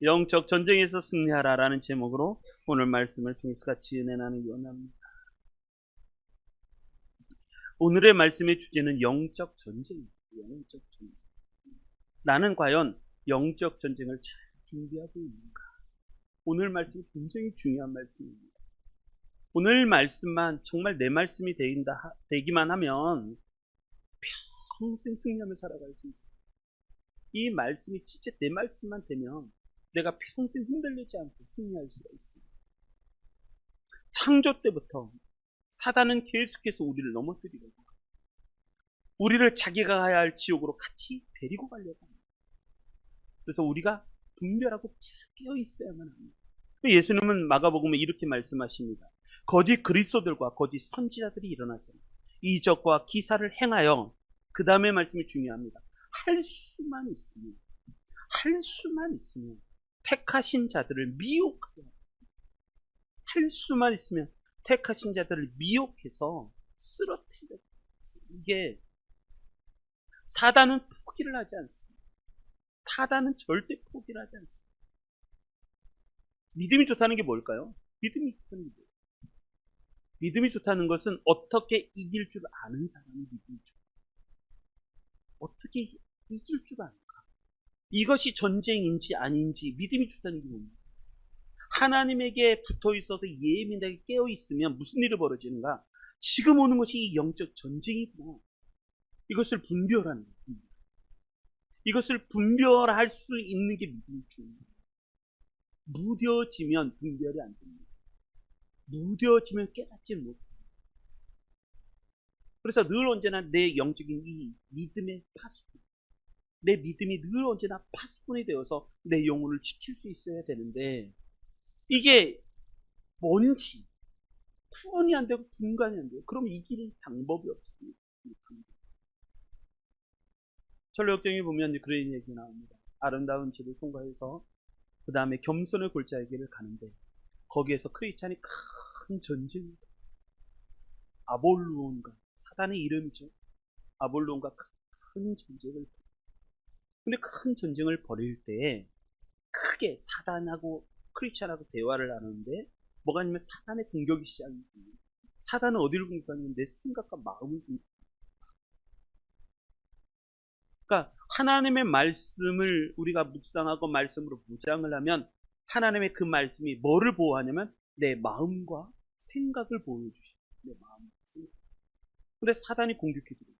영적 전쟁에서 승리하라라는 제목으로 오늘 말씀을 통해서 같이 은혜 나누기 원합니다. 오늘의 말씀의 주제는 영적 전쟁입니다. 영적 전쟁. 나는 과연 영적 전쟁을 잘 준비하고 있는가? 오늘 말씀이 굉장히 중요한 말씀입니다. 오늘 말씀만 정말 내 말씀이 되기만 하면 평생 승리하며 살아갈 수 있어요. 이 말씀이 진짜 내 말씀만 되면 내가 평생 흔들리지 않고 승리할 수가 있습니다. 창조 때부터 사단은 계속해서 우리를 넘어뜨리려고 합니다. 우리를 자기가 가야 할 지옥으로 같이 데리고 가려고 합니다. 그래서 우리가 분별하고 잘 깨어 있어야만 합니다. 예수님은 마가복음에 이렇게 말씀하십니다. 거짓 그리스도들과 거짓 선지자들이 일어나서 이적과 기사를 행하여, 그 다음에 말씀이 중요합니다. 할 수만 있으면 택하신 자들을 미혹하게 합니다. 할 수만 있으면 택하신 자들을 미혹해서 쓰러뜨려. 이게 사단은 포기를 하지 않습니다. 사단은 절대 포기를 하지 않습니다. 믿음이 좋다는 게 뭘까요? 믿음이 좋다는 것은 어떻게 이길 줄 아는 사람이 믿음이 좋다. 어떻게 이길 줄 아는가? 이것이 전쟁인지 아닌지 믿음이 좋다는 게 뭡니까? 하나님에게 붙어 있어서 예민하게 깨어 있으면 무슨 일이 벌어지는가? 지금 오는 것이 이 영적 전쟁이구나. 이것을 분별하는 거예요. 이것을 분별할 수 있는 게 믿음이 중요해요. 무뎌지면 분별이 안 됩니다. 무뎌지면 깨닫지 못해요. 그래서 늘 언제나 내 영적인 이 믿음의 파수꾼, 내 믿음이 늘 언제나 파수꾼이 되어서 내 영혼을 지킬 수 있어야 되는데, 이게 뭔지 구분이 안 되고 분간이 안 돼요. 그럼 이길 방법이 없습니다. 철로역정에 보면 그런 얘기 나옵니다. 아름다운 집을 통과해서 그 다음에 겸손의 골짜기를 가는데, 거기에서 크리스찬이 큰 전쟁이, 아볼루온과 사단의 이름이죠. 아볼루온과 큰 전쟁을, 근데 큰 전쟁을 벌일 때 크게 사단하고 크리스찬하고 대화를 나누는데 뭐가 아니면 사단의 공격이 시작입니다. 사단은 어디를 공격하냐면 내 생각과 마음을 공격합니다. 그러니까 하나님의 말씀을 우리가 묵상하고 말씀으로 무장을 하면 하나님의 그 말씀이 뭐를 보호하냐면 내 마음과 생각을 보여주십니다. 내 마음과 생각. 근데 사단이 공격해드립니다.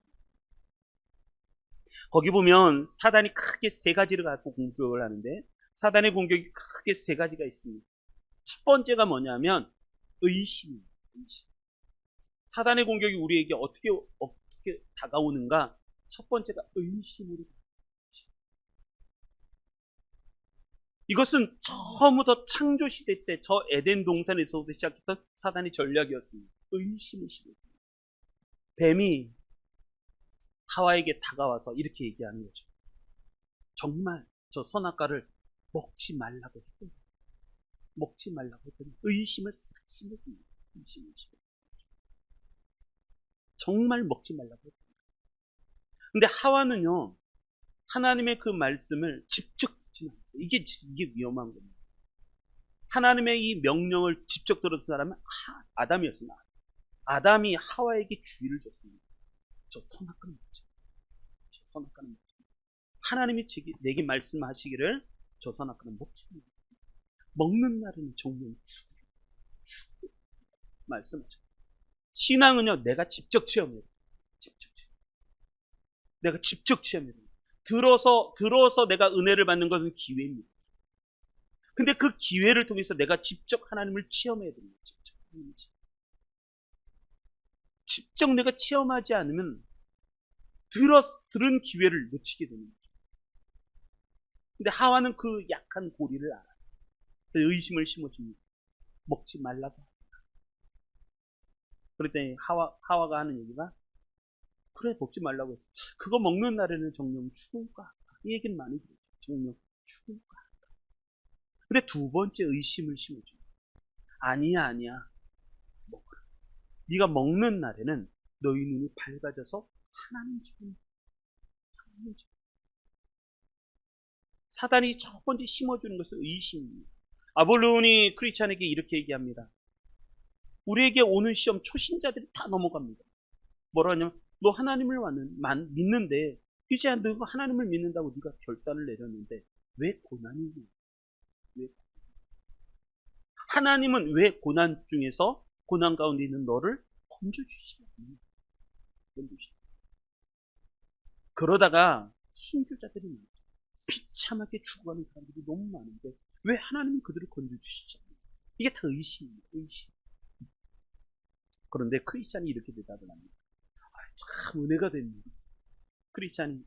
거기 보면 사단이 크게 세 가지를 갖고 공격을 하는데, 사단의 공격이 크게 세 가지가 있습니다. 첫 번째가 뭐냐면 의심입니다. 의심. 사단의 공격이 우리에게 어떻게 다가오는가? 첫 번째가 의심으로. 이것은 처음부터 창조 시대 때 저 에덴 동산에서부터 시작했던 사단의 전략이었습니다. 의심을 심어줍니다. 뱀이 하와에게 다가와서 이렇게 얘기하는 거죠. 정말 저 선악과를 먹지 말라고 했더니, 의심을 싹 심어줍니다. 정말 먹지 말라고 했더니. 근데 하와는요, 하나님의 그 말씀을 직접 듣지 않았어요. 이게 위험한 겁니다. 하나님의 이 명령을 직접 들었던 사람은 아담이었습니다. 아담이 하와에게 주의를 줬습니다. 저 선악과는 먹지 마. 하나님이 내게 말씀하시기를 저 선악과는 먹지 마. 먹는 날은 정령 죽으리라 말씀하죠. 신앙은요, 내가 직접 체험해야 돼요. 내가 직접 체험해야 돼요. 들어서 내가 은혜를 받는 것은 기회입니다. 근데 그 기회를 통해서 내가 직접 하나님을 체험해야 됩니다. 직접 내가 체험하지 않으면 들은 기회를 놓치게 됩니다. 근데 하와는 그 약한 고리를 알아요. 의심을 심어줍니다. 먹지 말라고 합니다. 그랬더니 하와가 하는 얘기가, 그래 먹지 말라고 했어. 그거 먹는 날에는 정령 죽을까? 이 얘기는 많이 들었죠. 정령 죽을까? 근데 두 번째 의심을 심어줍니다. 아니야. 먹어라. 네가 먹는 날에는 너희 눈이 밝아져서 하나님처럼. 사단이 첫 번째 심어주는 것은 의심입니다. 아볼론이 크리스찬에게 이렇게 얘기합니다. 우리에게 오는 시험 초신자들이 다 넘어갑니다. 뭐라 하냐면 너 하나님을 믿는데 이제 너 하나님을 믿는다고 네가 결단을 내렸는데 왜 고난이 오냐? 왜? 하나님은 왜 고난 중에서 고난 가운데 있는 너를 건져주시냐? 그러다가 순교자들이 비참하게 죽어가는 사람들이 너무 많은데 왜 하나님은 그들을 건져주시지 않나요? 이게 다 의심입니다. 의심. 그런데 크리스찬이 이렇게 대답을 합니다. 참 은혜가 됩니다. 크리스찬이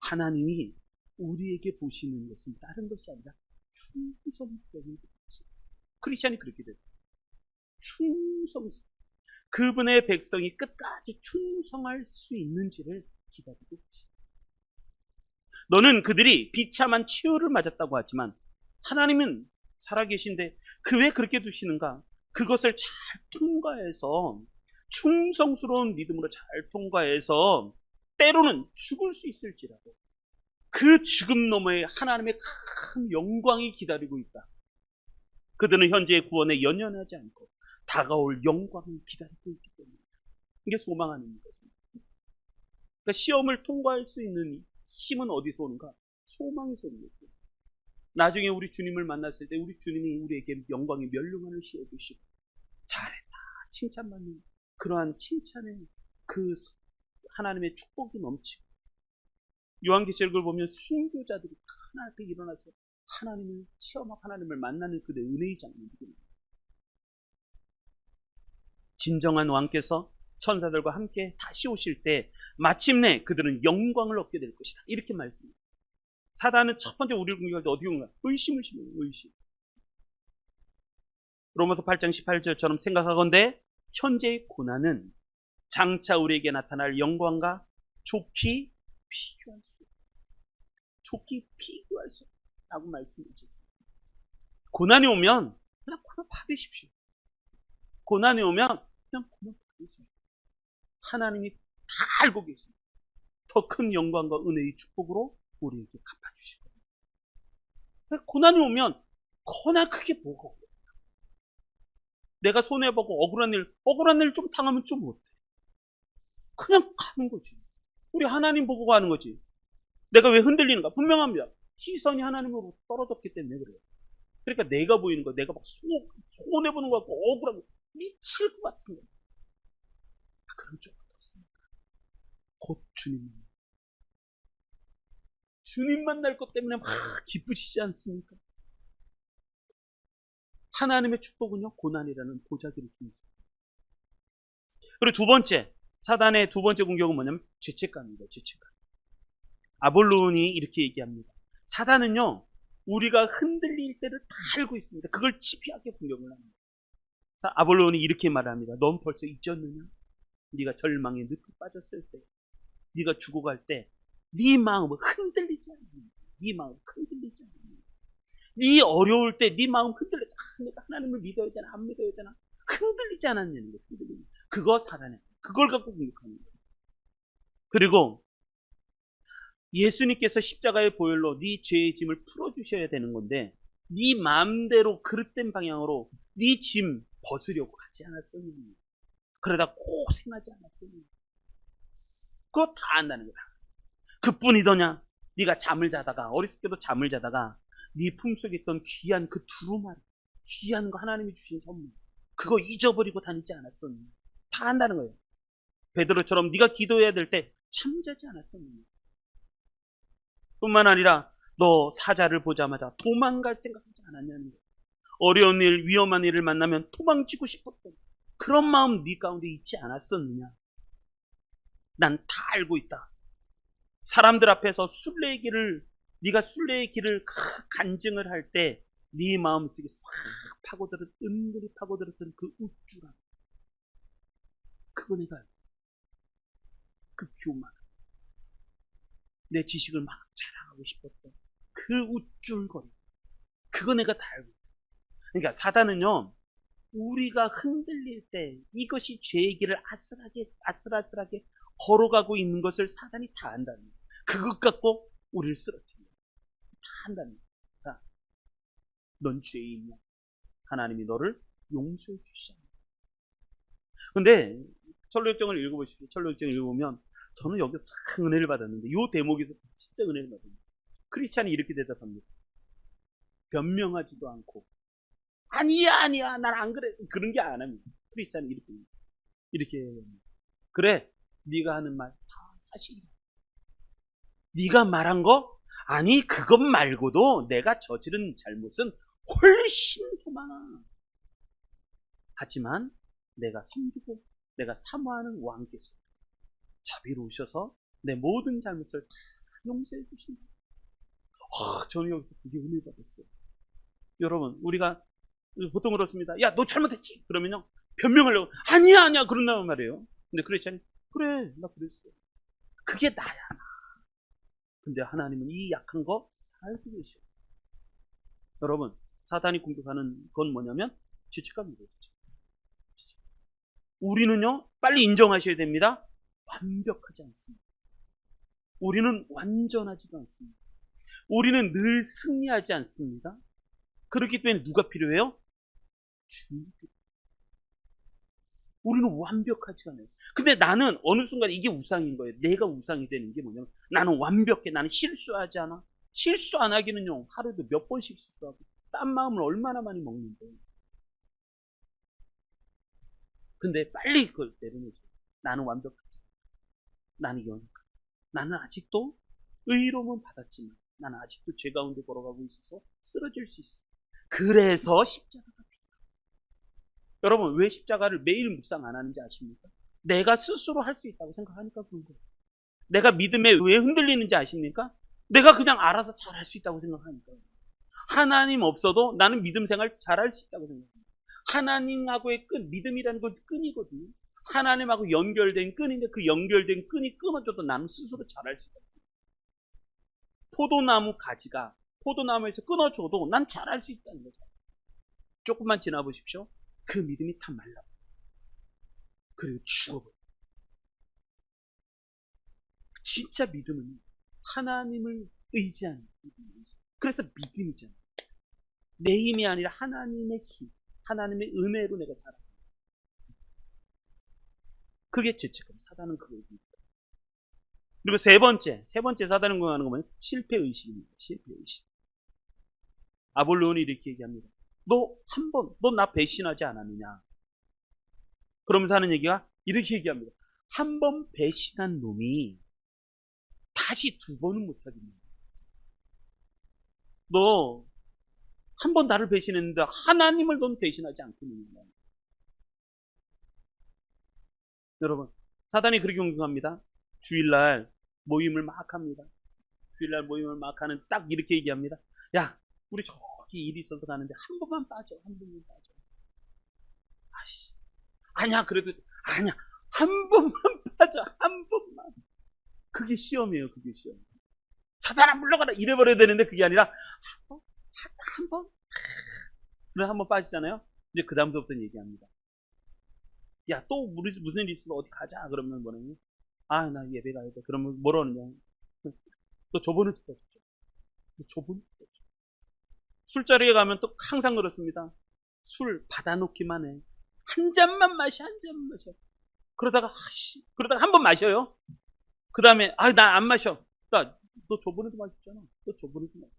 하나님이 우리에게 보시는 것은 다른 것이 아니라 충성 때문에 보십니다. 크리스찬이 그렇게 됩니다. 충성. 그분의 백성이 끝까지 충성할 수 있는지를 기다리고 계십니다. 너는 그들이 비참한 치유를 맞았다고 하지만 하나님은 살아계신데 왜 그렇게 두시는가? 그것을 잘 통과해서 충성스러운 믿음으로 잘 통과해서 때로는 죽을 수 있을지라도 그 죽음 너머에 하나님의 큰 영광이 기다리고 있다. 그들은 현재의 구원에 연연하지 않고 다가올 영광을 기다리고 있기 때문에 이게 소망하는 것입니다. 그러니까 시험을 통과할 수 있는 힘은 어디서 오는가? 소망에서 오는 거죠. 나중에 우리 주님을 만났을 때 우리 주님이 우리에게 영광의 면류관을 씌워주시고 잘했다 칭찬받는 그러한 칭찬의 그 하나님의 축복이 넘치고 요한계시록을 보면 순교자들이 하나 앞에 일어나서 하나님을 체험하고 하나님을 만나는 그들의 은혜의 장면입니다. 진정한 왕께서 천사들과 함께 다시 오실 때 마침내 그들은 영광을 얻게 될 것이다. 이렇게 말씀합니다. 사단은 첫 번째 우리를 공격할 때 어떻게 공격할까? 의심을 심어요. 의심. 로마서 8장 18절처럼 생각하건대 현재의 고난은 장차 우리에게 나타날 영광과 좋게 비교할 수 없다. 좋게 비교할 수 없다고 말씀하셨습니다. 고난이 오면 그냥 고난 받으십시오. 고난이 오면 그냥 고난 받으십시오. 하나님이 다 알고 계십니다. 더 큰 영광과 은혜의 축복으로 우리에게 갚아주실 겁니다. 고난이 오면 고난 크게 보고 내가 손해보고 억울한 일 좀 당하면 좀 어때? 그냥 가는 거지. 우리 하나님 보고 가는 거지. 내가 왜 흔들리는가? 분명합니다. 시선이 하나님으로 떨어졌기 때문에 그래요. 그러니까 내가 보이는 거, 내가 막 손해보는 거 같고 억울한 거, 미칠 것 같은 거. 그럼 좀 어떻습니까? 곧 주님 만날 것 때문에 막 기쁘시지 않습니까? 하나님의 축복은요, 고난이라는 보자기를 통해서. 그리고 두 번째, 사단의 두 번째 공격은 뭐냐면 죄책감입니다. 죄책감. 아볼론이 이렇게 얘기합니다. 사단은요, 우리가 흔들릴 때를 다 알고 있습니다. 그걸 치피하게 공격을 합니다. 아볼론이 이렇게 말합니다. 넌 벌써 잊었느냐? 네가 절망에 늪에 빠졌을 때, 네가 죽어갈 때, 네 마음은 흔들리지 않는 네 마음 흔들리지 않는 네 어려울 때 네 마음 흔들리지 않아. 내가 하나님을 믿어야 되나 안 믿어야 되나 흔들리지 않았냐는 거예요. 그거 사단에 그걸 갖고 공격하는 거예요. 그리고 예수님께서 십자가의 보혈로 네 죄의 짐을 풀어주셔야 되는 건데 네 마음대로 그릇된 방향으로 네 짐 벗으려고 하지 않았었느냐. 그러다 고생하지 않았었느냐. 그거 다 안다는 거야. 그뿐이더냐. 네가 잠을 자다가 어렸을 때도 잠을 자다가 네 품속에 있던 귀한 그 두루마리 귀한 거 하나님이 주신 선물 그거 잊어버리고 다니지 않았었느냐. 다 안다는 거예요. 베드로처럼 네가 기도해야 될 때 잠자지 않았었느냐. 뿐만 아니라 너 사자를 보자마자 도망갈 생각하지 않았냐는 거예요. 어려운 일 위험한 일을 만나면 도망치고 싶었던 그런 마음 네 가운데 있지 않았었느냐. 난 다 알고 있다. 사람들 앞에서 네가 순례의 길을 간증을 할 때 네 마음속에 싹 은근히 파고들었던 그 우쭐함 그거 내가 알고 그 교만 내 지식을 막 자랑하고 싶었던 그 우쭐거림 그거 내가 다 알고 있다. 그러니까 사단은요 우리가 흔들릴 때 이것이 죄의 길을 아슬아슬하게 걸어가고 있는 것을 사단이 다 안다는 거예요. 그것 갖고 우리를 쓰러뜨립니다. 한다는 거야. 넌 죄인이야. 하나님이 너를 용서해 주시잖아. 근데 철로역정을 읽어보십시오. 철로역정을 읽어보면 저는 여기서 참 은혜를 받았는데 이 대목에서 진짜 은혜를 받았는데 크리스찬이 이렇게 대답합니다. 변명하지도 않고 아니야 난 안 그래 그런 게 안 합니다. 크리스찬이 이렇게 합니다. 그래 네가 하는 말 다 사실이야. 네가 말한 거 아니 그것 말고도 내가 저지른 잘못은 훨씬 더 많아. 하지만 내가 섬기고 내가 사모하는 왕께서 자비로우셔서 내 모든 잘못을 다 용서해 주신다. 저는 여기서 그게 은혜 받았어요. 여러분 우리가 보통 그렇습니다. 야 너 잘못했지? 그러면요 변명하려고 아니야 그런다는 말이에요. 근데 크리스찬이 그래 나 그랬어. 그게 나야. 근데 하나님은 이 약한 거 알고 계셔. 여러분 사탄이 공격하는 건 뭐냐면 죄책감이에요. 우리는요 빨리 인정하셔야 됩니다. 완벽하지 않습니다. 우리는 완전하지도 않습니다. 우리는 늘 승리하지 않습니다. 그렇기 때문에 누가 필요해요? 주님이 필요해요. 우리는 완벽하지가 않아요. 근데 나는 어느 순간 이게 우상인 거예요. 내가 우상이 되는 게 뭐냐면 나는 완벽해. 나는 실수하지 않아. 실수 안 하기는요 하루도 몇 번씩 실수하고 딴 마음을 얼마나 많이 먹는데. 근데 빨리 그걸 내려놓죠. 나는 완벽하지 않아. 나는 연약하다. 나는 아직도 의로움은 받았지만 나는 아직도 죄 가운데 걸어가고 있어서 쓰러질 수 있어. 그래서 십자가가 필요해요. 여러분 왜 십자가를 매일 묵상 안 하는지 아십니까? 내가 스스로 할 수 있다고 생각하니까 그런 거예요. 내가 믿음에 왜 흔들리는지 아십니까? 내가 그냥 알아서 잘 할 수 있다고 생각하니까요. 하나님 없어도 나는 믿음 생활 잘 할 수 있다고 생각합니다. 하나님하고의 끈, 믿음이라는 건 끈이거든요. 하나님하고 연결된 끈인데 그 연결된 끈이 끊어져도 나는 스스로 잘 할 수 있다. 포도나무 가지가 포도나무에서 끊어져도 난 잘 할 수 있다는 거죠. 조금만 지나보십시오. 그 믿음이 다 말라. 그리고 죽어버려. 진짜 믿음은 하나님을 의지하는 믿음이죠. 그래서 믿음이잖아요. 내 힘이 아니라 하나님의 힘, 하나님의 은혜로 내가 살아요. 그게 죄책감. 사단은 그걸 믿다. 그리고 세 번째 사단은 공격하는 거 뭐냐면 실패의식입니다. 실패의식. 아볼론이 이렇게 얘기합니다. 너 나 배신하지 않았느냐? 그러면서 하는 얘기가 이렇게 얘기합니다. 한 번 배신한 놈이 다시 두 번은 못하겠냐? 너 한 번 나를 배신했는데 하나님을 넌 배신하지 않겠느냐? 여러분 사단이 그렇게 공격합니다. 주일날 모임을 막 합니다. 주일날 모임을 막 하는 딱 이렇게 얘기합니다. 야 우리 저기 일이 있어서 가는데 한 번만 빠져. 한 번만 빠져. 아씨 아니야 그래도 아니야 한 번만 빠져. 한 번만. 그게 시험이에요. 그게 시험. 사단아 물러가라 이래버려야 되는데 그게 아니라 한 번? 그래 한 번 빠지잖아요. 이제 그 다음부터는 얘기합니다. 야 또 무슨 일이 있어서 어디 가자. 그러면 뭐냐면 아 나 예배 가야 돼. 그러면 뭐라느냐. 또 저번에도 빠졌죠. 저번에도 빠졌죠. 술자리에 가면 또 항상 그렇습니다. 술 받아놓기만 해. 한 잔만 마셔. 한 잔만 마셔. 그러다가 한 번 마셔요. 그 다음에 나 안 마셔. 너 저번에도 마셨잖아. 너 저번에도 마셨.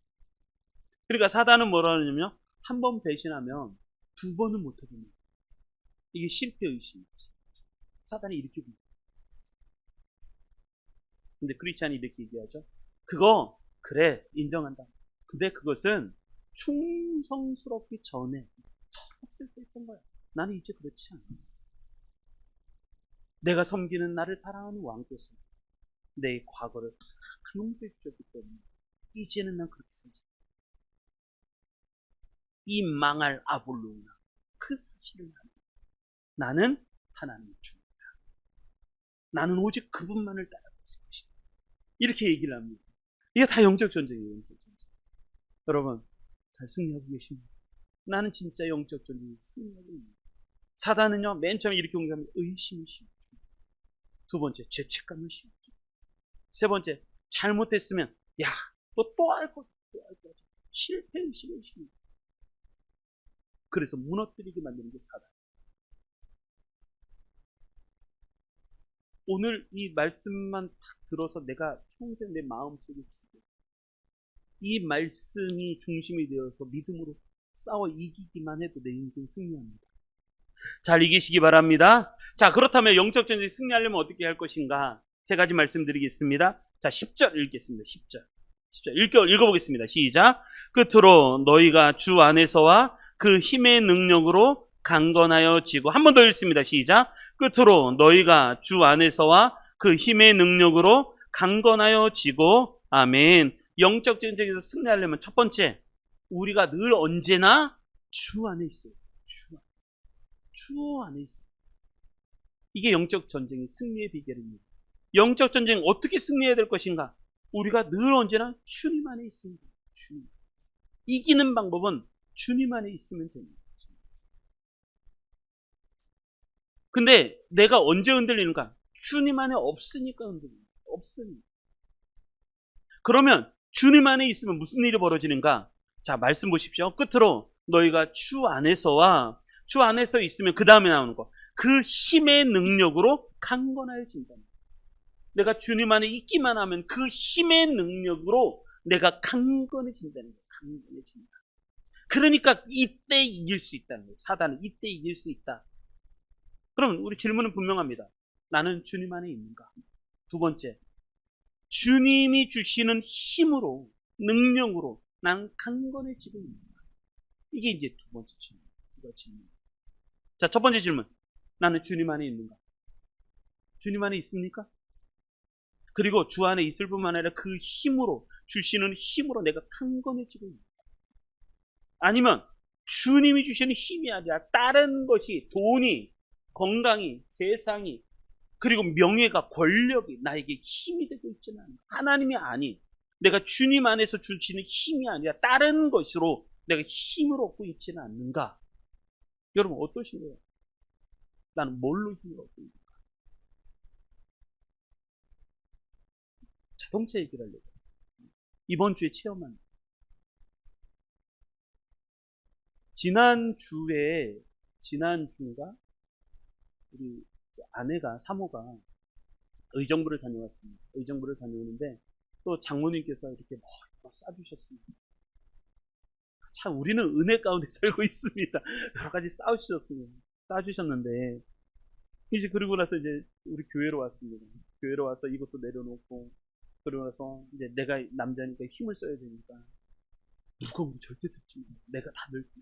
그러니까 사단은 뭐라느냐면 한 번 배신하면 두 번은 못하겠네. 이게 실패의식이지. 사단이 이렇게 봅니다. 근데 크리스찬이 이렇게 얘기하죠. 그거 그래 인정한다. 근데 그것은 충성스럽기 전에 처음 때 했던 거야. 나는 이제 그렇지 않아. 내가 섬기는 나를 사랑하는 왕께서 내 과거를 다 용서해 주셨기 때문에 이제는 난 그렇게 살지. 이 망할 아볼로나 그 사실을 나는 하나님의 주입니다. 나는 오직 그분만을 따라갈 것이다. 이렇게 얘기를 합니다. 이게 다 영적 전쟁이에요. 영적 전쟁. 여러분 잘 승리하고 계십니까? 나는 진짜 영적 전쟁에 승리하고 있습니다. 사단은요 맨 처음에 이렇게 공격합니다. 의심을 심어줍니다. 두 번째 죄책감을 심어줍니다. 세 번째 잘못했으면 야 너 또 할 거 실패의식의 힘. 그래서 무너뜨리게 만드는 게 사단. 오늘 이 말씀만 딱 들어서 내가 평생 내 마음속에 두고 이 말씀이 중심이 되어서 믿음으로 싸워 이기기만 해도 내 인생 승리합니다. 잘 이기시기 바랍니다. 자, 그렇다면 영적 전쟁 승리하려면 어떻게 할 것인가? 세 가지 말씀드리겠습니다. 자, 10절 읽겠습니다. 10절 읽어보겠습니다. 시작. 끝으로 너희가 주 안에서와 그 힘의 능력으로 강건하여 지고. 한 번 더 읽습니다. 시작. 끝으로 너희가 주 안에서와 그 힘의 능력으로 강건하여 지고. 아멘. 영적 전쟁에서 승리하려면 첫 번째, 우리가 늘 언제나 주 안에 있어요. 주 안에 있어요. 이게 영적 전쟁의 승리의 비결입니다. 영적 전쟁 어떻게 승리해야 될 것인가? 우리가 늘 언제나 주님 안에 있습니다. 주님. 이기는 방법은 주님 안에 있으면 됩니다. 근데 내가 언제 흔들리는가? 주님 안에 없으니까 흔들립니다. 없으니까. 그러면 주님 안에 있으면 무슨 일이 벌어지는가? 자, 말씀 보십시오. 끝으로 너희가 주 안에서와 주 안에서 있으면 그 다음에 나오는 거. 그 힘의 능력으로 강건해진다. 내가 주님 안에 있기만 하면 그 힘의 능력으로 내가 강건해진다는 거예요. 강건해진다. 그러니까 이때 이길 수 있다는 거예요. 사단은 이때 이길 수 있다. 그럼 우리 질문은 분명합니다. 나는 주님 안에 있는가? 두 번째, 주님이 주시는 힘으로, 능력으로 난 강건해지고 있는가? 이게 이제 두 번째 질문. 자, 첫 번째 질문. 나는 주님 안에 있는가? 주님 안에 있습니까? 그리고 주 안에 있을 뿐만 아니라 그 힘으로, 주시는 힘으로 내가 강건해지고 있는가? 아니면 주님이 주시는 힘이 아니라 다른 것이, 돈이, 건강이, 세상이, 그리고 명예가, 권력이 나에게 힘이 되고 있지는 않은가? 하나님이 아닌, 내가 주님 안에서 주시는 힘이 아니라 다른 것으로 내가 힘을 얻고 있지는 않는가? 여러분 어떠신가요? 나는 뭘로 힘을 얻고 있는가? 자동차 얘기를 하려고. 이번 주에 체험한. 지난주가 우리 아내가, 사모가 의정부를 다녀왔습니다. 의정부를 다녀오는데 또 장모님께서 이렇게 뭐 싸주셨습니다. 참 우리는 은혜 가운데 살고 있습니다. 여러 가지 싸주셨는데 이제 그러고 나서 이제 우리 교회로 왔습니다. 교회로 와서 이것도 내려놓고 그러고 나서 이제 내가 남자니까 힘을 써야 되니까 무거운 거 절대 듣지 마. 내가 다 늙고.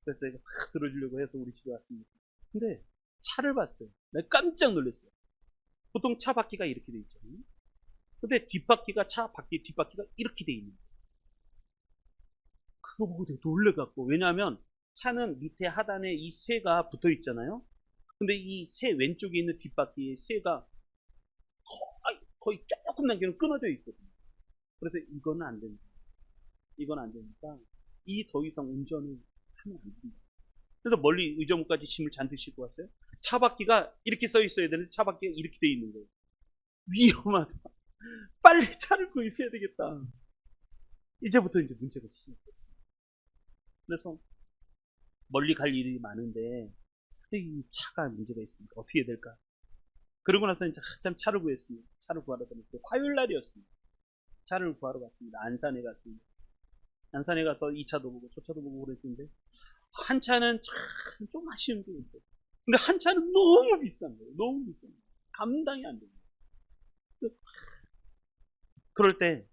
그래서 내가 다 들어주려고 해서 우리 집에 왔습니다. 근데 차를 봤어요. 내가 깜짝 놀랐어요. 보통 차 바퀴가 이렇게 돼 있잖아요. 근데 뒷바퀴가 뒷바퀴가 이렇게 돼 있는 거예요. 그거 보고 되게 놀래갖고. 왜냐하면 차는 밑에 하단에 이 쇠가 붙어 있잖아요. 근데 이 쇠 왼쪽에 있는 뒷바퀴에 쇠가 거의 조금 남기는 끊어져 있거든요. 그래서 이거는 안 됩니다. 이건 안 되니까 더 이상 운전을 하면 안 된다. 그래서 멀리 의정부까지 짐을 잔뜩 싣고 왔어요. 차바퀴가 이렇게 써 있어야 되는데 차바퀴가 이렇게 돼 있는 거예요. 위험하다. 빨리 차를 구입해야 되겠다. 이제부터 이제 문제가 시작됐어요. 그래서 멀리 갈 일이 많은데 이 차가 문제가 있으니까 어떻게 해야 될까? 그러고 나서 이제 한참 차를 구했습니다. 차를 구하러 다녔어요. 화요일 날이었습니다. 차를 구하러 갔습니다. 안산에 갔습니다. 안산에 가서 이 차도 보고 저 차도 보고 그랬는데 한 차는 참 좀 아쉬운 게 있어요. 근데 한 차는 너무 비싼 거예요. 너무 비싼 거예요. 감당이 안 됩니다. 그럴 때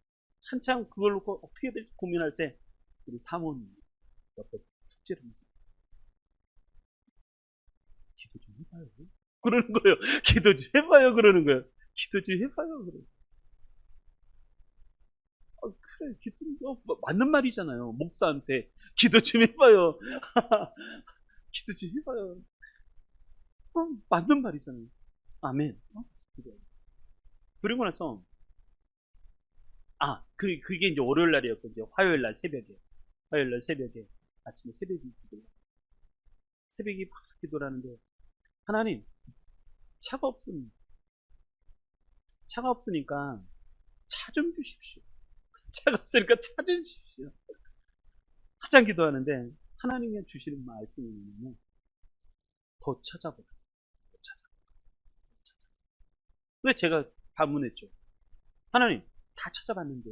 한참 그걸 놓고 어떻게 해야 될지 고민할 때 우리 사모님 옆에서 축제를 하면서 기도 좀 해봐요. 그러는 거예요. 기도 좀 해봐요. 그러는 거예요. 기도 좀 해봐요. 그래. 그래, 기도 맞는 말이잖아요. 목사한테 기도 좀 해봐요. 기도 좀 해봐요. 맞는 말이잖아요. 아멘. 그리고 나서 그게 이제 월요일 날이었고 이제 화요일 날 새벽에 아침에 새벽이 막 기도를 하는데 하나님 차가 없으니까 차 좀 주십시오. 차가 없으니까 찾으십시오. 한참 기도하는데 하나님이 주시는 말씀이 뭐냐면 더 찾아보라. 더 찾아. 왜 제가 반문했죠. 하나님 다 찾아봤는데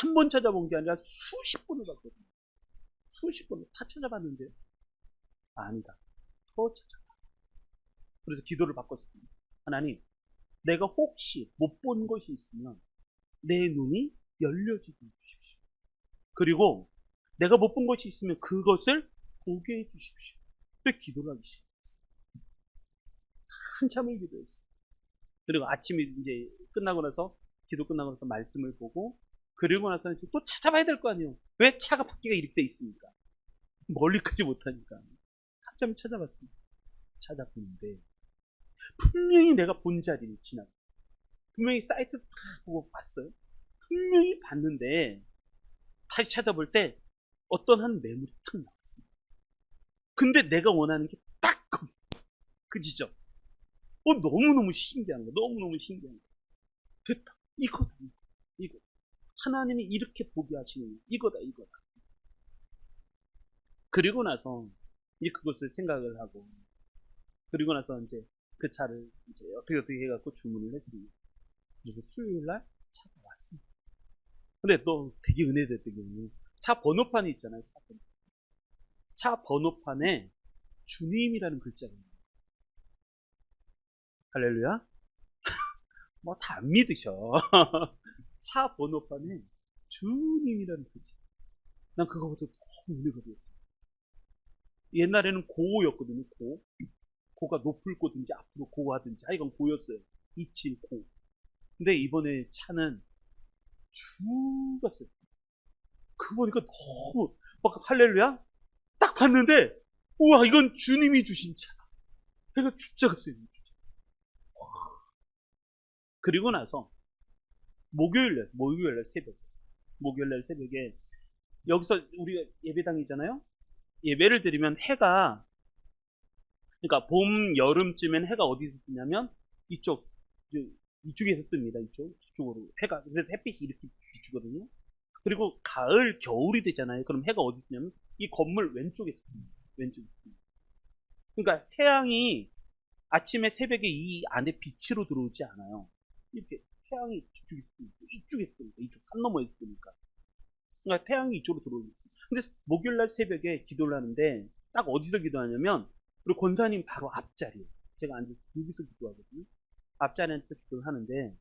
한 번 찾아본 게 아니라 수십 번을 봤거든요. 수십 번을 다 찾아봤는데 아니다. 더 찾아봐. 그래서 기도를 바꿨습니다. 하나님 내가 혹시 못 본 것이 있으면 내 눈이 열려지게 해주십시오. 그리고 내가 못 본 것이 있으면 그것을 보게 해주십시오. 그래서 기도를 하기 시작했어요. 한참을 기도했어요. 그리고 아침에 이제 끝나고 나서 기도 끝나고 나서 말씀을 보고 그리고 나서 또 찾아봐야 될 거 아니에요. 왜 차가 바퀴가 이렇게 돼 있습니까? 멀리까지 못하니까 한참 찾아봤습니다. 찾아보는데 분명히 내가 본 자리를 지나가. 분명히 사이트 다 보고 봤어요. 분명히 봤는데 다시 찾아볼 때 어떤 한 매물이 탁 나왔습니다. 근데 내가 원하는 게 딱 그 지점. 너무너무 신기한 거. 너무너무 신기한 거. 됐다. 이거다. 이거. 하나님이 이렇게 보게 하시는 거. 이거다. 이거다. 그리고 나서 이제 그것을 생각을 하고 그리고 나서 이제 그 차를 이제 어떻게 해갖고 주문을 했습니다. 그리고 수요일 날 차가 왔습니다. 근데 또 되게 은혜됐던 게 차 번호판이 있잖아요. 차 번호판에 주님이라는 글자가 있는 거예요. 할렐루야. 뭐 다 안 믿으셔. 차 번호판에 주님이라는 글자. 난 그거부터 너무 은혜가 되었어요. 옛날에는 고였거든요. 고가 높을 거든지 앞으로 고 하든지 하여간 고였어요. 27고. 근데 이번에 차는 주가 써요. 그 보니까 너무 막 할렐루야. 딱 봤는데 우와 이건 주님이 주신 차. 그러니까 주자가 써요. 주자. 그리고 나서 목요일날 새벽에 여기서 우리가 예배당이잖아요. 예배를 드리면 해가 그러니까 봄 여름쯤엔 해가 어디서 뜨냐면 이쪽에서 뜹니다. 이쪽으로 해가 그래서 햇빛이 이렇게 비추거든요. 그리고 가을 겨울이 되잖아요. 그럼 해가 어디 뜨냐면 이 건물 왼쪽에서 뜹니다. 왼쪽에서 뜹니다. 그러니까 태양이 아침에 새벽에 이 안에 빛으로 들어오지 않아요. 이렇게 태양이 저쪽에서 뜨니까 이쪽에서 뜨니까 이쪽 산 너머에서 뜨니까 그러니까 태양이 이쪽으로 들어오니까. 근데 목요일날 새벽에 기도를 하는데 딱 어디서 기도하냐면 우리 권사님 바로 앞자리에 제가 앉아서 여기서 기도하거든요. 앞자리에 앉아서 기도를 하는데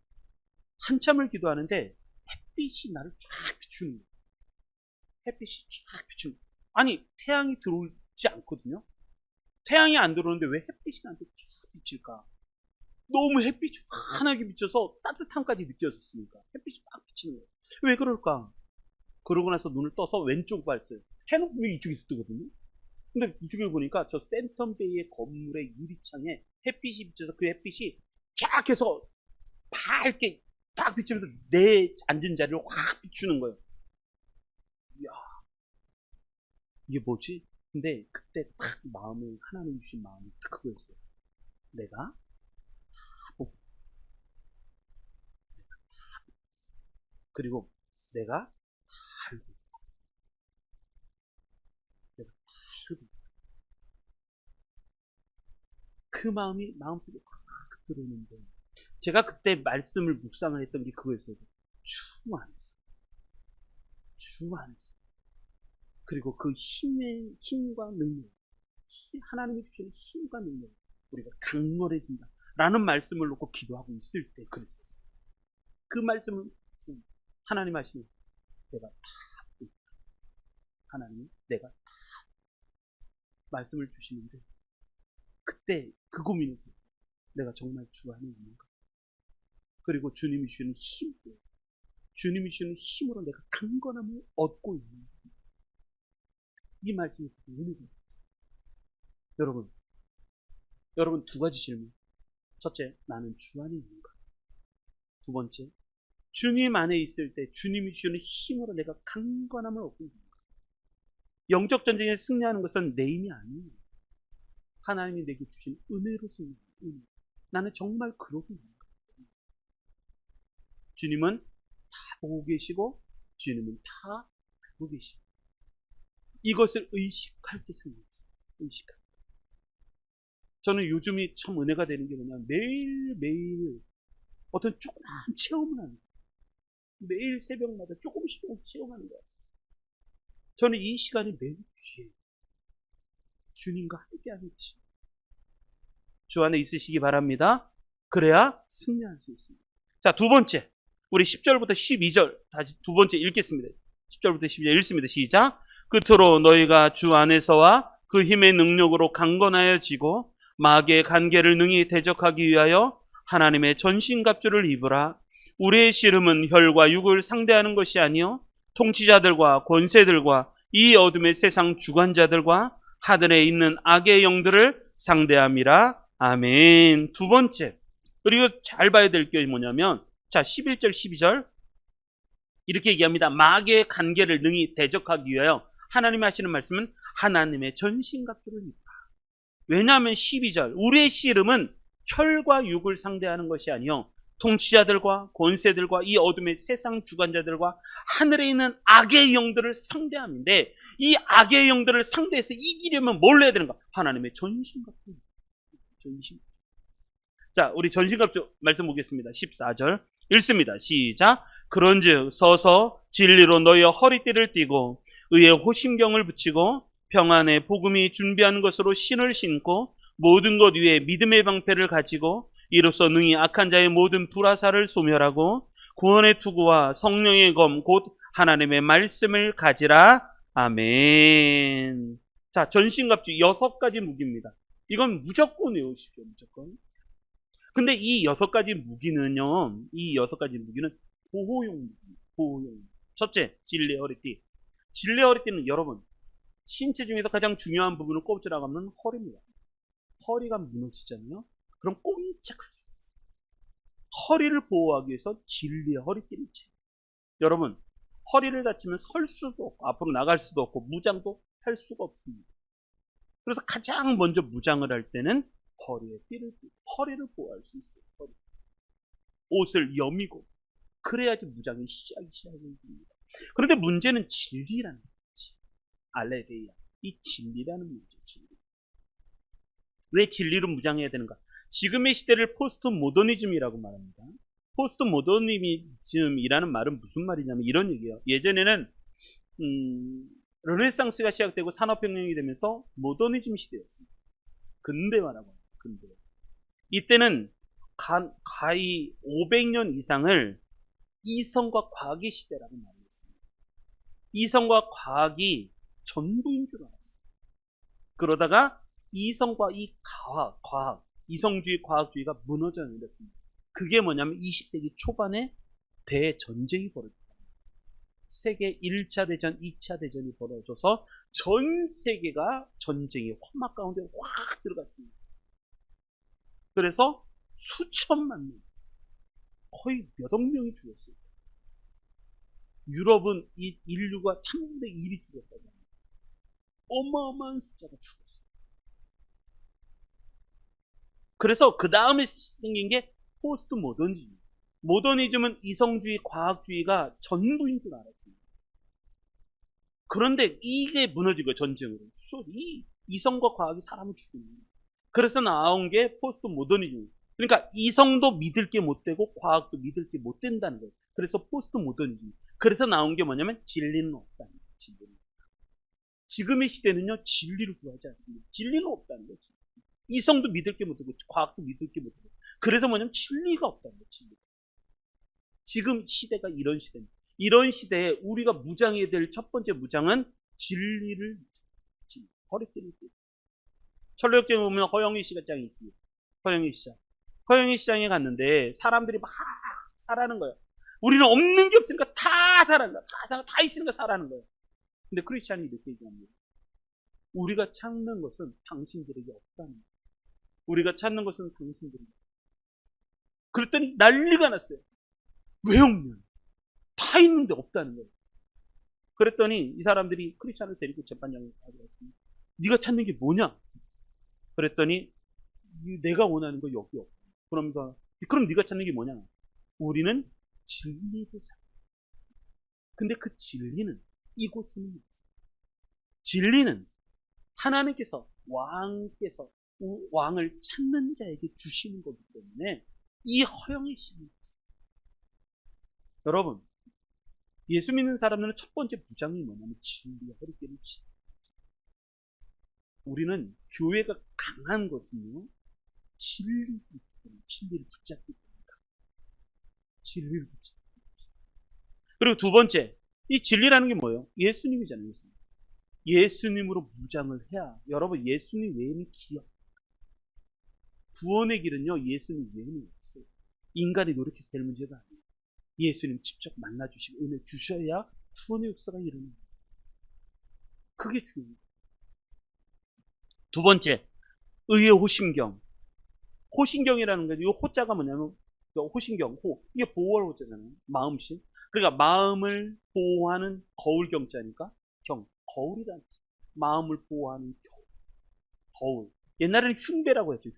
한참을 기도하는데 햇빛이 나를 쫙 비추는 거예요. 햇빛이 쫙 비추는 거예요. 아니 태양이 들어오지 않거든요. 태양이 안 들어오는데 왜 햇빛이 나한테 쫙 비칠까? 너무 햇빛이 환하게 비쳐서 따뜻함까지 느껴졌으니까 햇빛이 막 비치는 거예요. 왜 그럴까? 그러고 나서 눈을 떠서 왼쪽 봤어요. 해는 분명히 이쪽에서 뜨거든요. 근데 이쪽에 보니까 저 센텀베이의 건물의 유리창에 햇빛이 비쳐서 그 햇빛이 쫙 해서 밝게 딱 비치면서 내 앉은 자리를 확 비추는 거예요. 이야, 이게 뭐지? 근데 그때 딱 마음을, 하나님 주신 마음이 딱 그거였어요. 내가 그리고 내가 알고 내가 알고 그 마음이 마음속에 확 들어오는데 제가 그때 말씀을 묵상을 했던 게 그거였어요. 주 안에서 주 안에서 그리고 그 힘과 능력 하나님이 주시는 힘과 능력 우리가 강건해진다 라는 말씀을 놓고 기도하고 있을 때 그랬었어요. 그 말씀을 하나님 하시면 내가 다 하나님 내가 다 말씀을 주시는데 그때 그 고민이었어요. 내가 정말 주 안에 있는가? 그리고 주님이 주시는 주님이 주시는 힘으로 내가 강건함을 얻고 있는가? 이 말씀이 은혜가 있어요. 여러분 두 가지 질문. 첫째, 나는 주 안에 있는가? 두 번째, 주님 안에 있을 때 주님이 주시는 힘으로 내가 강건함을 얻고 있는가? 영적 전쟁에 승리하는 것은 내 힘이 아니에요. 하나님이 내게 주신 은혜로 승리하는 은혜. 나는 정말 그러고 있는가? 주님은 다 보고 계시고 주님은 다 알고 계십니다. 이것을 의식할 때 생깁니다. 의식할 때. 저는 요즘이 참 은혜가 되는 게 뭐냐, 매일매일 어떤 조그만 체험을 하는 거예요. 매일 새벽마다 조금씩 체험하는 거예요. 저는 이 시간이 매우 귀해요. 주님과 함께하는 것입니다. 주 안에 있으시기 바랍니다. 그래야 승리할 수 있습니다. 자, 두 번째. 우리 10절부터 12절 다시 두 번째 읽겠습니다. 10절부터 12절 읽습니다. 시작. 끝으로 너희가 주 안에서와 그 힘의 능력으로 강건하여지고 마귀의 간계를 능히 대적하기 위하여 하나님의 전신갑주를 입으라. 우리의 씨름은 혈과 육을 상대하는 것이 아니요 통치자들과 권세들과 이 어둠의 세상 주관자들과 하늘에 있는 악의 영들을 상대함이라. 아멘. 두 번째. 그리고 잘 봐야 될 게 뭐냐면, 자, 11절, 12절. 이렇게 얘기합니다. 마귀의 간계를 능히 대적하기 위하여 하나님이 하시는 말씀은 하나님의 전신갑주를 입다. 왜냐하면 12절. 우리의 씨름은 혈과 육을 상대하는 것이 아니요 통치자들과 권세들과 이 어둠의 세상 주관자들과 하늘에 있는 악의 영들을 상대함인데, 이 악의 영들을 상대해서 이기려면 뭘 해야 되는가? 하나님의 전신갑주. 전신. 자, 우리 전신갑주 말씀 보겠습니다. 14절 읽습니다. 시작. 그런즉 서서 진리로 너희의 허리띠를 띠고 의의 호심경을 붙이고 평안의 복음이 준비한 것으로 신을 신고 모든 것 위에 믿음의 방패를 가지고 이로써 능히 악한 자의 모든 불화살을 소멸하고 구원의 투구와 성령의 검 곧 하나님의 말씀을 가지라. 아멘. 자, 전신갑주 6가지 무기입니다. 이건 무조건 외우십시오. 무조건. 근데 이 6가지 무기는요, 이 6가지 무기는 보호용 무기입니다. 보호용. 첫째, 진리의 허리띠. 진리의 허리띠는 여러분, 신체 중에서 가장 중요한 부분을 꼽지라가면 허리입니다. 허리가 무너지잖아요. 그럼 꼼짝하죠. 허리를 보호하기 위해서 진리의 허리띠를 채. 여러분, 허리를 다치면 설 수도 없고 앞으로 나갈 수도 없고 무장도 할 수가 없습니다. 그래서 가장 먼저 무장을 할 때는 허리에 띠를 띠고 허리를 보호할 수 있어요. 허리. 옷을 여미고 그래야지 무장이 시작이 됩니다. 그런데 문제는 진리라는 거지. 알레데이아. 이 진리라는 문제죠. 진리. 왜 진리로 무장해야 되는가? 지금의 시대를 포스트 모더니즘이라고 말합니다. 포스트 모더니즘이라는 말은 무슨 말이냐면 이런 얘기예요. 예전에는 르네상스가 시작되고 산업혁명이 되면서 모더니즘 시대였습니다. 근대화라고 합니다. 근대화. 이때는 가히 500년 이상을 이성과 과학의 시대라고 말했습니다. 이성과 과학이 전부인 줄 알았어요. 그러다가 이성과 이 과학, 이성주의, 과학주의가 무너져 내렸습니다. 그게 뭐냐면 20세기 초반에 대전쟁이 벌어졌다. 세계 1차 대전, 2차 대전이 벌어져서 전 세계가 전쟁의 화막 가운데 확 들어갔습니다. 그래서 수천만 명, 거의 몇억 명이 죽었어요. 유럽은 이 인류가 3분의 1이 죽었다고 합니다. 어마어마한 숫자가 죽었어요. 그래서 그 다음에 생긴 게 포스트 모더니즘. 모더니즘은 이성주의, 과학주의가 전부인 줄 알았습니다. 그런데 이게 무너지고 전쟁으로. 이 이성과 과학이 사람을 죽입니다. 그래서 나온 게 포스트 모더니즘. 그러니까 이성도 믿을 게 못 되고 과학도 믿을 게 못 된다는 거예요. 그래서 포스트 모더니즘. 그래서 나온 게 뭐냐면 진리는 없다는 거예요. 진리는. 지금의 시대는요, 진리를 구하지 않습니다. 진리는 없다는 거죠. 이성도 믿을 게 못 되고 과학도 믿을 게 못 되고. 그래서 뭐냐면 진리가 없다는 거예요. 진리. 지금 시대가 이런 시대입니다. 이런 시대에 우리가 무장해야 될 첫 번째 무장은 진리를 허리띠를 띠고. 철로역정에 보면 허영희 씨가 짱이 있습니다. 허영희 시장. 허영희 시장에 갔는데 사람들이 막 사라는 거예요. 우리는 없는 게 없으니까 다 사라는 거야. 다 있으니까 사라는 거예요. 근데 크리스찬이 이렇게 얘기합니다. 우리가 찾는 것은 당신들에게 없다는 거예요. 우리가 찾는 것은 당신들에게. 그랬더니 난리가 났어요. 왜 없냐? 다 있는데 없다는 거예요. 그랬더니 이 사람들이 크리스찬을 데리고 재판장에 가져갔습니다. 네가 찾는 게 뭐냐? 그랬더니 내가 원하는 거 여기 없다. 그럼 네가 찾는 게 뭐냐? 우리는 진리를 사. 근데 그 진리는 이곳에는 없어요. 진리는 하나님께서 왕을 찾는 자에게 주시는 거기 때문에 이 허영의 신이 여러분, 예수 믿는 사람들은 첫 번째 부장이 뭐냐면 진리의 허리띠를 치. 우리는 교회가 강한 것은요, 진리를 붙잡기 때문이다. 진리를 붙잡기 때문이다. 그리고 두 번째, 이 진리라는 게 뭐예요? 예수님이잖아요. 예수님으로 무장을 해야, 여러분, 예수님 외에는 기억. 구원의 길은요, 예수님 외에는 없어요. 인간이 노력해서 될 문제가 아니에요. 예수님 직접 만나주시고 은혜 주셔야 구원의 역사가 일어납니다. 그게 중요해요. 두 번째, 의의 호심경. 호심경이라는 게, 이 호자가 뭐냐면, 호심경, 이게 보호할 호자잖아요. 마음심. 그러니까 마음을 보호하는 거울경자니까, 거울이란 마음을 보호하는 거울. 옛날에는 흉배라고 했죠.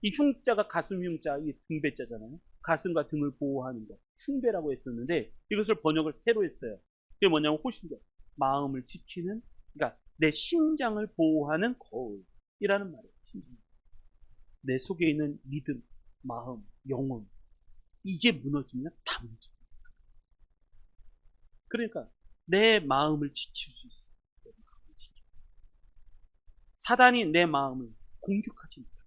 이 흉자가 가슴 흉자, 이 등배자잖아요. 가슴과 등을 보호하는 거. 흉배라고 했었는데 이것을 번역을 새로 했어요. 그게 뭐냐면 호심경. 마음을 지키는, 그러니까 내 심장을 보호하는 거울이라는 말이에요. 심장. 내 속에 있는 믿음, 마음, 영혼. 이게 무너지면 다 무너집니다. 그러니까 내 마음을 지킬 수 있어요. 사단이 내 마음을 공격하지 못해요.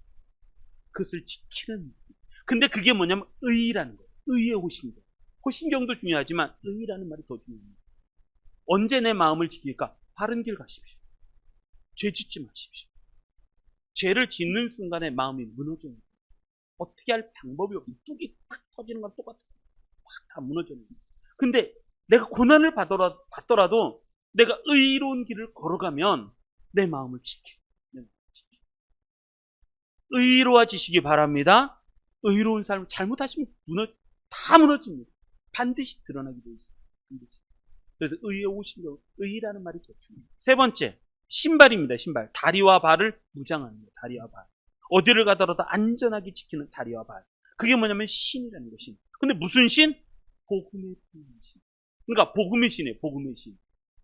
그것을 지키는. 근데 그게 뭐냐면 의라는 거예요. 의의 호심경. 호심경도 중요하지만 의라는 말이 더 중요합니다. 언제 내 마음을 지킬까? 바른 길 가십시오. 죄 짓지 마십시오. 죄를 짓는 순간에 마음이 무너져요. 어떻게 할 방법이 없어요. 뚝이 딱 터지는 건 똑같아요. 확 다 무너져요. 근데 내가 고난을 받더라도 내가 의로운 길을 걸어가면 내 마음을 지켜. 의로워지시기 바랍니다. 의로운 삶을 잘못하시면 다 무너집니다. 반드시 드러나게 되어 있어요. 반드시. 그래서 의에 오시려, 의라는 말이 더 중요해요. 세 번째, 신발입니다. 신발. 다리와 발을 무장하는 거예요. 다리와 발. 어디를 가더라도 안전하게 지키는 다리와 발. 그게 뭐냐면 신이라는 것이. 근데 무슨 신? 복음의 신. 그러니까 복음의 신이에요. 복음의 신.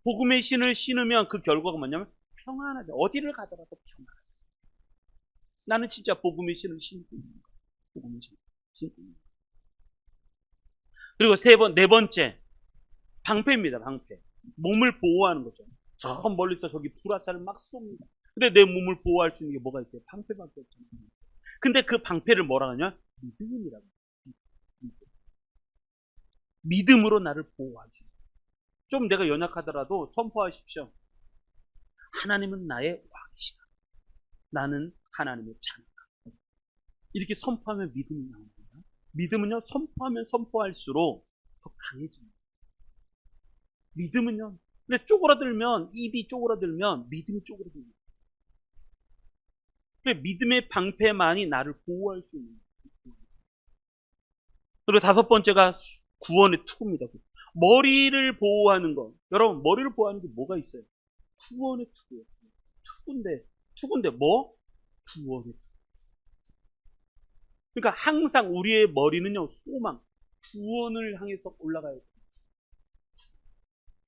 복음의 신을 신으면 그 결과가 뭐냐면 평안하다. 어디를 가더라도 평안하다. 나는 진짜 복음의 신을 신고 있는 거야. 복음의 신. 신고 있는 거야. 그리고 네 번째, 방패입니다. 방패. 몸을 보호하는 거죠. 저 멀리서 저기 불화살을 막 쏩니다. 근데 내 몸을 보호할 수 있는 게 뭐가 있어요? 방패밖에 없잖아요. 근데 그 방패를 뭐라 하냐? 믿음이라고. 믿음으로 나를 보호하지. 좀 내가 연약하더라도 선포하십시오. 하나님은 나의 왕이시다. 나는 하나님의 자녀다. 이렇게 선포하면 믿음이 나옵니다. 믿음은요, 선포하면 선포할수록 더 강해집니다. 믿음은요, 근데 쪼그라들면, 입이 쪼그라들면 믿음이 쪼그라듭니다. 그래, 믿음의 방패만이 나를 보호할 수 있는 거예요. 그리고 다섯 번째가 구원의 투구입니다. 머리를 보호하는 거. 여러분, 머리를 보호하는 게 뭐가 있어요? 구원의 투구예요. 투구인데 뭐? 구원의 투구. 그러니까 항상 우리의 머리는요, 소망, 구원을 향해서 올라가야 돼요.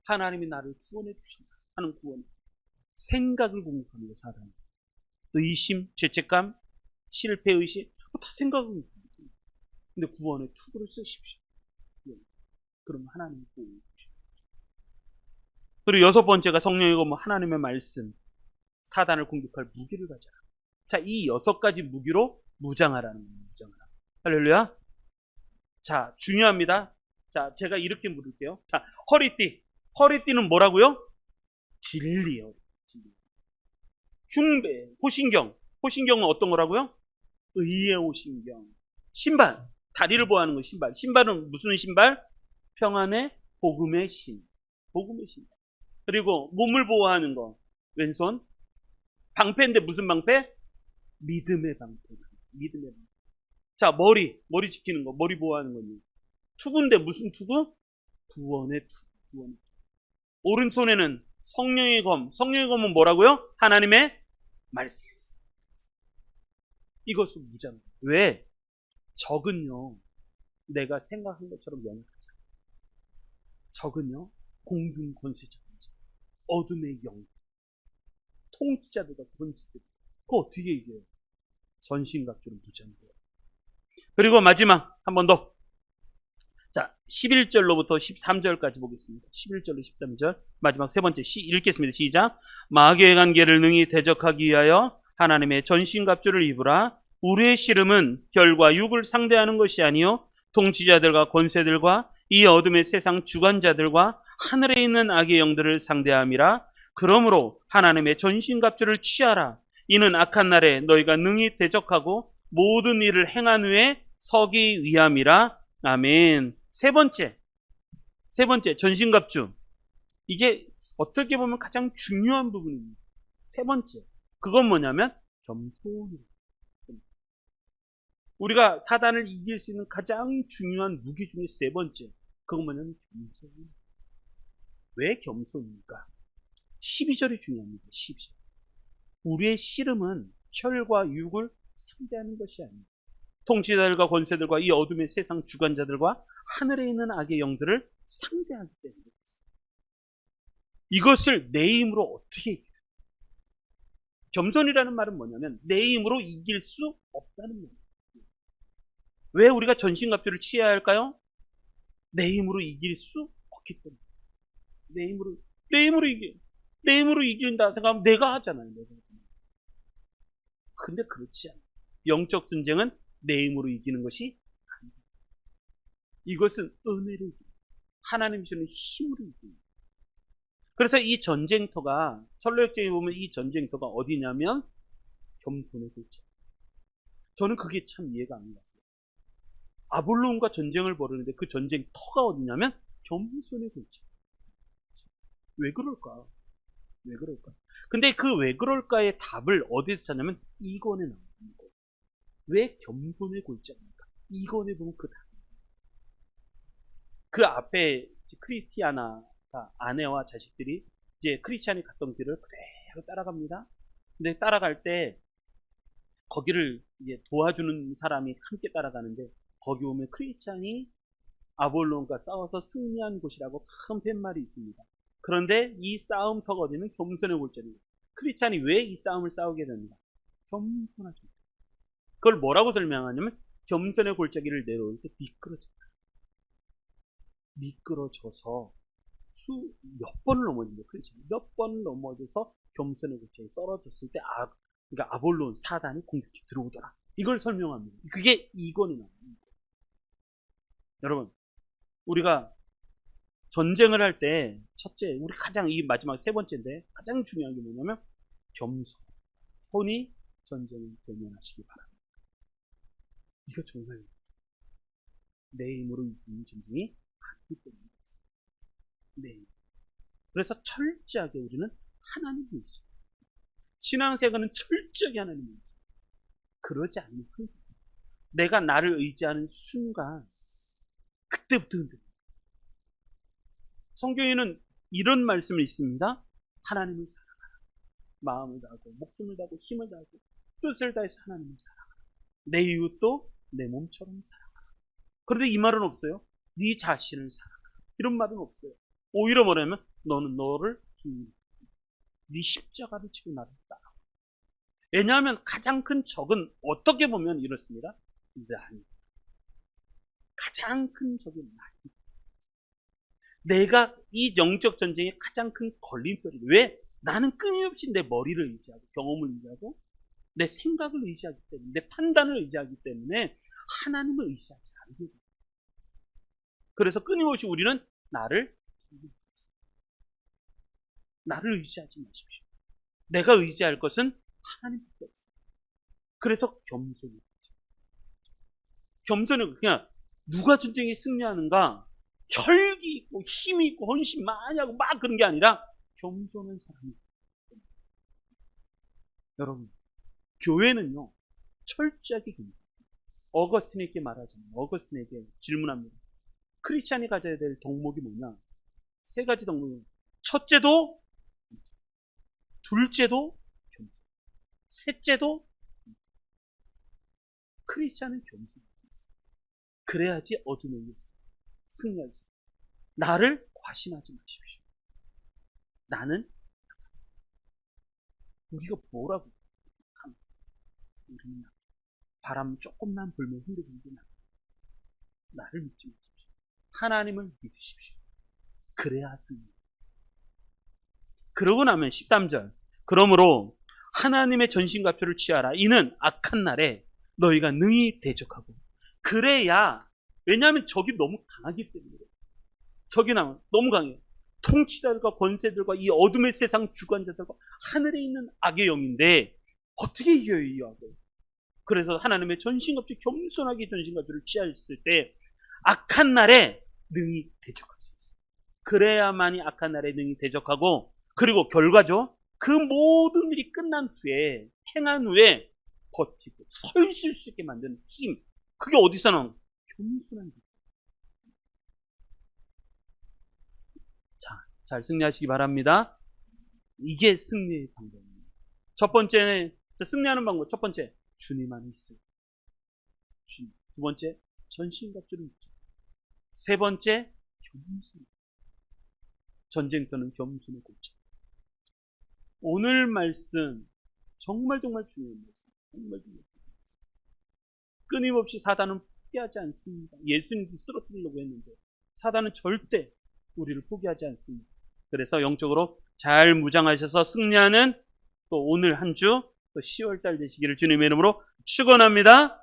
하나님이 나를 구원해 주신다 하는 구원. 생각을 공격합니다, 사람. 의심, 죄책감, 실패의식, 다 생각을 공격합니다. 근데 구원의 투구를 쓰십시오. 그럼 하나님이 구원해 주십니다. 그리고 여섯 번째가 성령이고 뭐 하나님의 말씀, 사단을 공격할 무기를 가져라. 자, 이 여섯 가지 무기로 무장하라는 거예요. 무장하라. 할렐루야. 자, 중요합니다. 자, 제가 이렇게 물을게요. 자, 허리띠. 허리띠는 뭐라고요? 진리예요. 진리. 흉배, 호신경. 호신경은 어떤 거라고요? 의의 호신경. 신발. 다리를 보호하는 거 신발. 신발은 무슨 신발? 평안의 복음의 신. 복음의 신발. 그리고 몸을 보호하는 거. 왼손. 방패인데 무슨 방패? 믿음의 방패. 믿음의 방패. 자, 머리 지키는 거. 머리 보호하는 거니. 투구인데 무슨 투구? 구원의 투구. 구원의 투구. 오른손에는 성령의 검. 성령의 검은 뭐라고요? 하나님의 말씀. 이것은 무장. 왜? 적은요, 내가 생각한 것처럼 연약하잖아요. 적은요, 공중 권세자, 어둠의 영, 통치자들과 권세들. 그거 어떻게 이겨요? 전신갑주를 무장해요. 그리고 마지막 한 번 더. 자, 11절로부터 13절까지 보겠습니다. 11절로 13절. 마지막 세 번째 읽겠습니다. 시작. 마귀의 관계를 능히 대적하기 위하여 하나님의 전신갑주를 입으라. 우리의 씨름은 혈과 육을 상대하는 것이 아니요 통치자들과 권세들과 이 어둠의 세상 주관자들과 하늘에 있는 악의 영들을 상대함이라. 그러므로 하나님의 전신갑주를 취하라. 이는 악한 날에 너희가 능히 대적하고 모든 일을 행한 후에 서기 위함이라. 아멘. 세 번째 전신갑주. 이게 어떻게 보면 가장 중요한 부분입니다. 세 번째, 그건 뭐냐면 겸손이에요. 우리가 사단을 이길 수 있는 가장 중요한 무기 중에 세 번째, 그건 뭐냐면 겸손이에요. 왜 겸손입니까? 12절이 중요합니다. 12절. 우리의 씨름은 혈과 육을 상대하는 것이 아닙니다. 통치자들과 권세들과 이 어둠의 세상 주관자들과 하늘에 있는 악의 영들을 상대하기 때문에 이것을 내 힘으로 어떻게 이겨요? 겸손이라는 말은 뭐냐면 내 힘으로 이길 수 없다는 말이에요. 왜 우리가 전신갑주를 취해야 할까요? 내 힘으로 이길 수 없기 때문에. 내 힘으로 이긴다 생각하면 내가 하잖아요. 근데 그렇지 않아요. 영적 전쟁은 내 힘으로 이기는 것이 아닙니다. 이것은 은혜로 이깁니다. 하나님 주시는 힘으로 이깁니다. 그래서 이 전쟁터가, 설로역정에 보면 이 전쟁터가 어디냐면 겸손의 골짜. 저는 그게 참 이해가 안 갔어요. 아볼론과 전쟁을 벌이는데 그 전쟁터가 어디냐면 겸손의 골짜. 왜 그럴까? 근데 그 왜 그럴까의 답을 어디서 찾냐면 이권에 나옵니다. 왜 겸손의 골짜입니까? 이권에 보면 그 답. 그 앞에 크리스티아나가 아내와 자식들이 이제 크리스찬이 갔던 길을 그대로 따라갑니다. 근데 따라갈 때 거기를 이제 도와주는 사람이 함께 따라가는데 거기 오면 크리스찬이 아볼론과 싸워서 승리한 곳이라고 큰 팻말이 있습니다. 그런데 이 싸움터가 어디는 겸손의 골짜기입니다. 크리스찬이 왜 이 싸움을 싸우게 됩니까? 겸손하죠. 그걸 뭐라고 설명하냐면 겸손의 골짜기를 내려올 때 미끄러져서 몇 번을 넘어집니다. 크리스찬이 몇 번을 넘어져서 겸손의 골짜기에 떨어졌을 때 그러니까 아볼론 사단이 공격해 들어오더라. 이걸 설명합니다. 그게 이권이 나옵니다. 여러분, 우리가 전쟁을 할 때 첫째, 우리 가장 이 마지막 세 번째인데 가장 중요한 게 뭐냐면 겸손히 전쟁을 대면하시기 바랍니다. 이거 정말 내 힘으로 이기는 전쟁이 아니기 때문입니다. 네. 그래서 철저하게 우리는 하나님을 의지. 신앙생활은 철저하게 하나님을 의지. 그러지 않으면 내가 나를 의지하는 순간 그때부터 흔들립니다. 성경에는 이런 말씀이 있습니다. 하나님을 사랑하라. 마음을 다하고 목숨을 다하고 힘을 다하고 뜻을 다해서 하나님을 사랑하라. 내 이웃도 내 몸처럼 사랑하라. 그런데 이 말은 없어요. 네 자신을 사랑하라. 이런 말은 없어요. 오히려 뭐냐면 너는 너를 네 십자가를 지고 나를 따라와. 왜냐하면 가장 큰 적은 어떻게 보면 이렇습니다. 나입니다. 가장 큰 적은 나입니다. 내가 이 영적 전쟁의 가장 큰 걸림돌이 왜? 나는 끊임없이 내 머리를 의지하고 경험을 의지하고 내 생각을 의지하기 때문에 내 판단을 의지하기 때문에 하나님을 의지하지 않게 됩니다. 그래서 끊임없이 우리는 나를 의지하지 마십시오. 내가 의지할 것은 하나님밖에 없어요. 그래서 겸손은 그냥 누가 전쟁에 승리하는가 혈기 있고 힘이 있고 헌신 많이 하고 막 그런 게 아니라 겸손한 사람이. 여러분, 교회는요 철저하게 겸손. 어거스틴에게 말하자면 어거스틴에게 질문합니다. 크리스찬이 가져야 될 덕목이 뭐냐? 세 가지 덕목이. 첫째도 둘째도 겸손. 셋째도 크리스찬은 겸손. 그래야지 어둠에 승리할 수 있어요. 나를 과신하지 마십시오. 나는 우리가 뭐라고 합니까? 우리는 바람 조금만 불면 흔들리는 나를 믿지 마십시오. 하나님을 믿으십시오. 그래야 승리. 그러고 나면 13절. 그러므로 하나님의 전신갑주를 취하라. 이는 악한 날에 너희가 능히 대적하고. 그래야, 왜냐하면 적이 너무 강하기 때문에. 적이 너무 강해요. 통치자들과 권세들과 이 어둠의 세상 주관자들과 하늘에 있는 악의 영인데 어떻게 이겨요, 이 악을? 그래서 하나님의 전신갑주, 겸손하게 전신갑주를 취하였을 때 악한 날에 능히 대적할 수 있어요. 그래야만이 악한 날에 능히 대적하고, 그리고 결과죠. 그 모든 일이 끝난 후에, 행한 후에 버티고 서 있을 수 있게 만드는 힘. 그게 어디서 나오는? 겸손한 것. 자, 잘 승리하시기 바랍니다. 이게 승리의 방법입니다. 첫 번째, 승리하는 방법. 첫 번째, 주님 안에 있어요. 주님. 두 번째, 전신갑주를 입죠. 세 번째, 겸손. 전쟁터는 겸손의 골자. 오늘 말씀 정말 중요한 말씀. 정말 중요한 말씀. 끊임없이 사단은 포기하지 않습니다. 예수님도 쓰러뜨리려고 했는데 사단은 절대 우리를 포기하지 않습니다. 그래서 영적으로 잘 무장하셔서 승리하는 또 오늘 한 주 또 10월달 되시기를 주님의 이름으로 축원합니다.